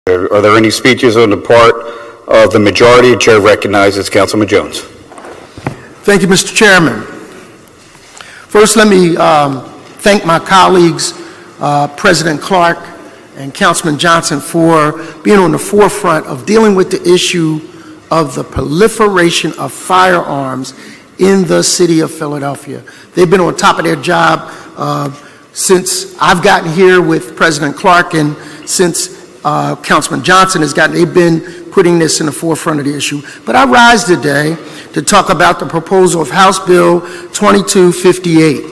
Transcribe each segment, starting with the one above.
Are there any speeches on the part of the majority? The chair recognizes Councilman Jones. Thank you, Mr. Chairman. First, let me thank my colleagues, President Clark and Councilman Johnson, for being on the forefront of dealing with the issue of the proliferation of firearms in the city of Philadelphia. They've been on top of their job since I've gotten here with President Clark, and since Councilman Johnson has gotten, they've been putting this in the forefront of the issue. But I rise today to talk about the proposal of House Bill 2258.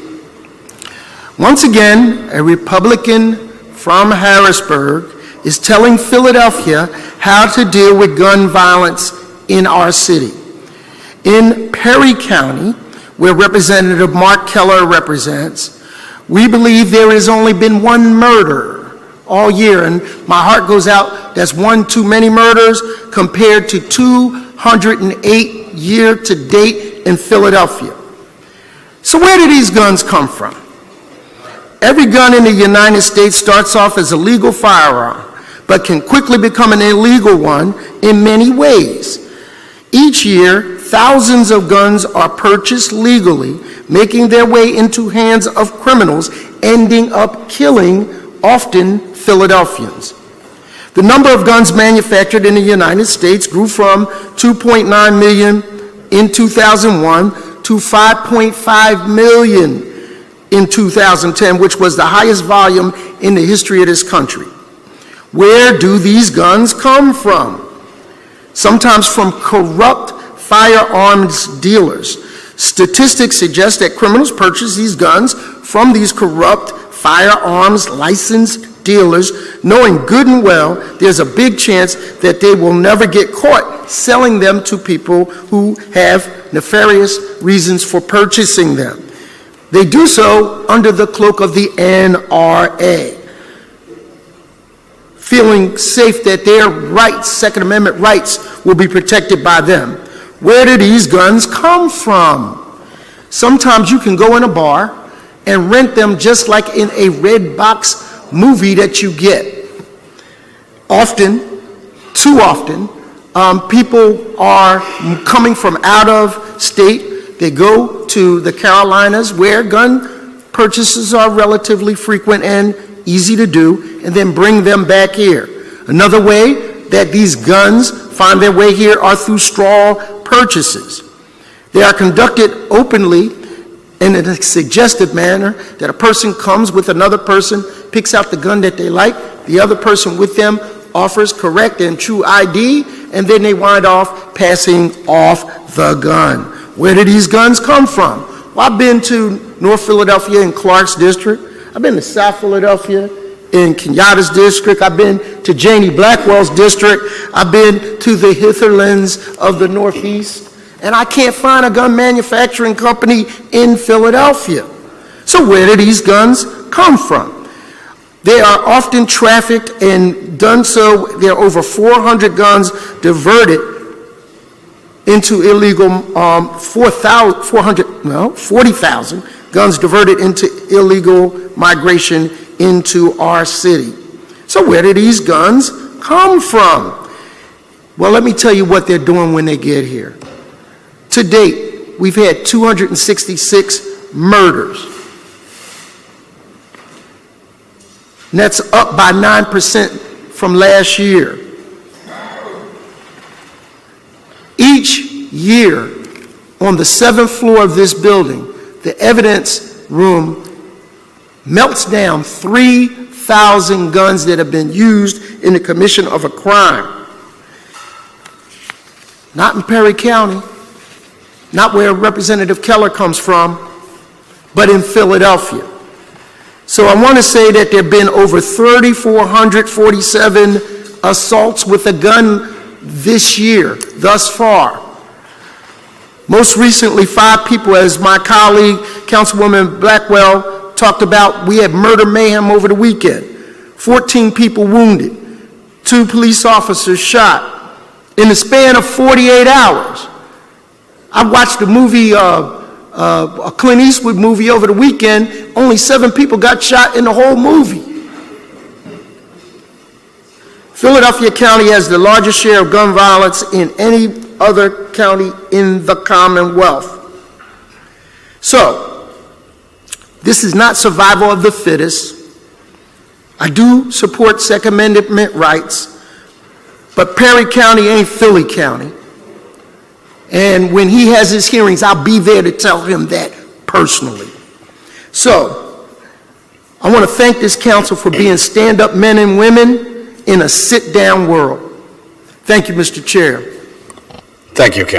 Once again, a Republican from Harrisburg is telling Philadelphia how to deal with gun violence in our city. In Perry County, where Representative Mark Keller represents, we believe there has only been one murder all year, and my heart goes out. That's one too many murders compared to 208 year to date in Philadelphia. So where do these guns come from? Every gun in the United States starts off as a legal firearm, but can quickly become an illegal one in many ways. Each year, thousands of guns are purchased legally, making their way into hands of criminals, ending up killing, often, Philadelphians. The number of guns manufactured in the United States grew from 2.9 million in 2001 to 5.5 million in 2010, which was the highest volume in the history of this country. Where do these guns come from? Sometimes from corrupt firearms dealers. Statistics suggest that criminals purchase these guns from these corrupt firearms licensed dealers, knowing good and well there's a big chance that they will never get caught selling them to people who have nefarious reasons for purchasing them. They do so under the cloak of the NRA, feeling safe that their rights, Second Amendment rights, will be protected by them. Where do these guns come from? Sometimes you can go in a bar and rent them just like in a red box movie that you get. Often, too often, people are coming from out of state. They go to the Carolinas, where gun purchases are relatively frequent and easy to do, and then bring them back here. Another way that these guns find their way here are through straw purchases. They are conducted openly in a suggestive manner, that a person comes with another person, picks out the gun that they like, the other person with them offers correct and true ID, and then they wind off passing off the gun. Where do these guns come from? Well, I've been to North Philadelphia in Clark's district. I've been to South Philadelphia in Kenyatta's district. I've been to Janie Blackwell's district. I've been to the Hitherlands of the Northeast. And I can't find a gun manufacturing company in Philadelphia. So where do these guns come from? They are often trafficked and done so. There are over 400 guns diverted into illegal, 40,000 guns diverted into illegal migration into our city. So where do these guns come from? Well, let me tell you what they're doing when they get here. To date, we've had 266 murders. And that's up by 9% from last year. Each year, on the 7th floor of this building, the evidence room melts down 3,000 guns that have been used in the commission of a crime. Not in Perry County, not where Representative Keller comes from, but in Philadelphia. So I want to say that there have been over 3,447 assaults with a gun this year, thus far. Most recently, 5 people, as my colleague, Councilwoman Blackwell, talked about. We had murder mayhem over the weekend. 14 people wounded, 2 police officers shot in the span of 48 hours. I watched a movie, a Clint Eastwood movie over the weekend. Only 7 people got shot in the whole movie. Philadelphia County has the largest share of gun violence in any other county in the Commonwealth. So, this is not survival of the fittest. I do support Second Amendment rights, but Perry County ain't Philly County. And when he has his hearings, I'll be there to tell him that personally. So, I want to thank this council for being stand-up men and women in a sit-down world. Thank you, Mr. Chair. Thank you, Councilman.